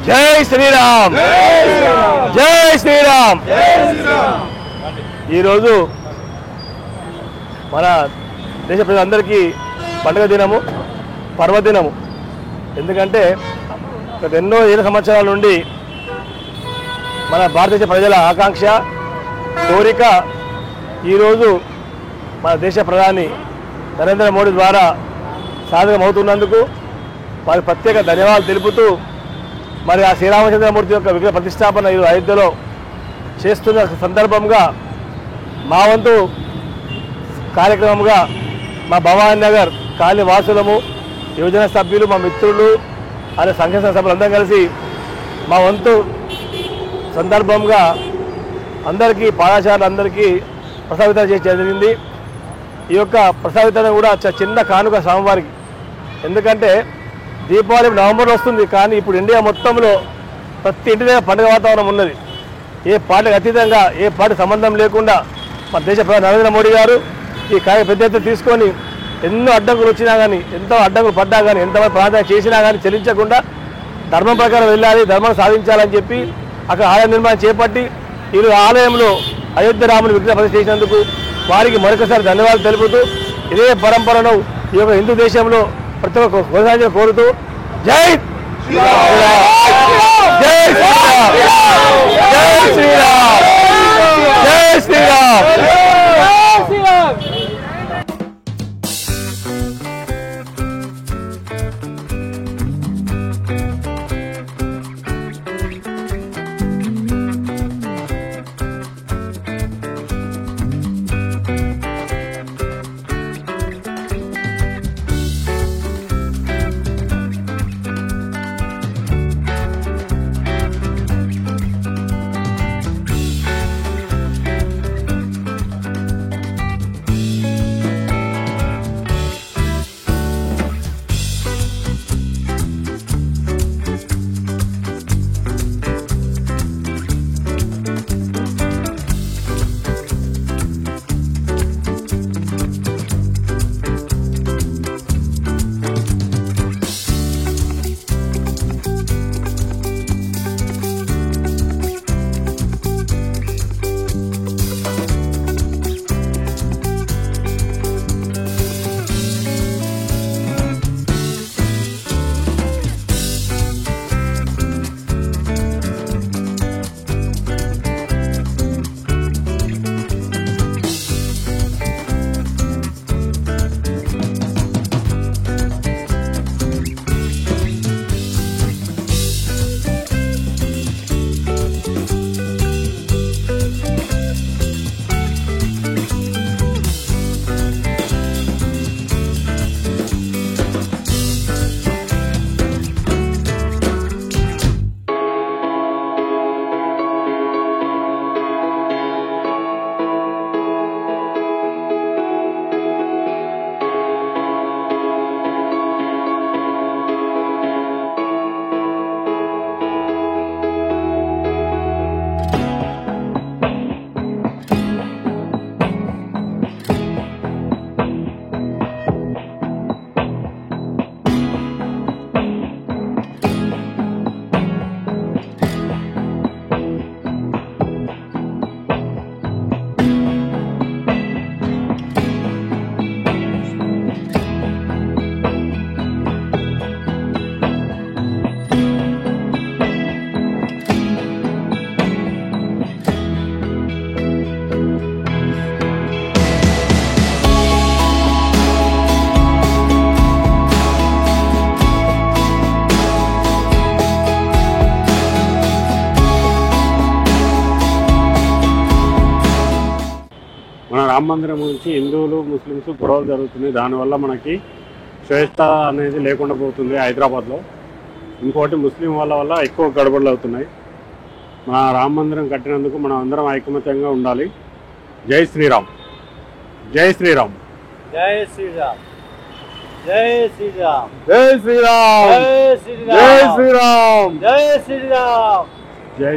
జై శ్రీరామ్, జై శ్రీరామ్. ఈరోజు మన దేశ ప్రజలందరికీ పండుగ దినము, పర్వదినము. ఎందుకంటే గత ఎన్నో ఏళ్ళ సంవత్సరాల నుండి మన భారతదేశ ప్రజల ఆకాంక్ష, కోరిక ఈరోజు మన దేశ ప్రధాని నరేంద్ర మోడీ ద్వారా సాధకమవుతున్నందుకు వారికి ప్రత్యేక ధన్యవాదాలు తెలుపుతూ, మరి ఆ శ్రీరామచంద్రమూర్తి యొక్క విగ్రహ ప్రతిష్టాపన ఈ అయోధ్యలో చేస్తున్న సందర్భంగా మా వంతు కార్యక్రమంగా మా భవానీ నగర్ కాలనీ వాసులము, యువజన సభ్యులు, మా మిత్రులు, అనే సంఘ సభ్యులందరం కలిసి మా వంతు సందర్భంగా అందరికీ పాఠశాలలందరికీ ప్రసాద వితరణ చేసి జరిగింది. ఈ యొక్క ప్రసాద వితరణ కూడా చిన్న కానుక స్వామివారికి. ఎందుకంటే దీపావళి నవంబర్లో వస్తుంది, కానీ ఇప్పుడు ఇండియా మొత్తంలో ప్రతి ఇంటి దగ్గర పండుగ వాతావరణం ఉన్నది. ఏ పార్టీకి అతీతంగా, ఏ పార్టీ సంబంధం లేకుండా మన దేశ ప్రధాని నరేంద్ర మోడీ గారు ఈ కార్య పెద్ద ఎత్తున తీసుకొని ఎన్నో అడ్డంకులు వచ్చినా కానీ, ఎంతో అడ్డంకులు పడ్డా కానీ, ఎంతమంది ప్రార్థన చేసినా కానీ చెల్లించకుండా ధర్మం ప్రకారం వెళ్ళాలి, ధర్మం సాధించాలని చెప్పి అక్కడ ఆలయ నిర్మాణం చేపట్టి ఈరోజు ఆలయంలో అయోధ్య రాముని విగ్రహ ప్రతిష్ఠ చేసినందుకు వారికి మరొకసారి ధన్యవాదాలు తెలుపుతూ, ఇదే పరంపరను ఈ యొక్క హిందూ దేశంలో ప్రతి ఒక్క కొనసాగించాలని కోరుతూ జై శ్రీరామ్, జై శ్రీరామ్, జై శ్రీరామ్, జై శ్రీరామ్. మన రామ మందిరం గురించి హిందువులు ముస్లిమ్స్ గొడవలు జరుగుతున్నాయి. దానివల్ల మనకి స్వేచ్ఛ అనేది లేకుండా పోతుంది హైదరాబాద్లో. ఇంకోటి ముస్లిం వాళ్ళ వల్ల ఎక్కువ గడబడులు అవుతున్నాయి. మన రామ మందిరం కట్టినందుకు మనం అందరం ఐకమత్యంగా ఉండాలి. జై శ్రీరామ్, జై శ్రీరామ్, జై శ్రీరామ్, జై శ్రీరామ్, జై శ్రీరామ్, జై శ్రీరామ్, జై శ్రీరామ్, జై శ్రీరామ్.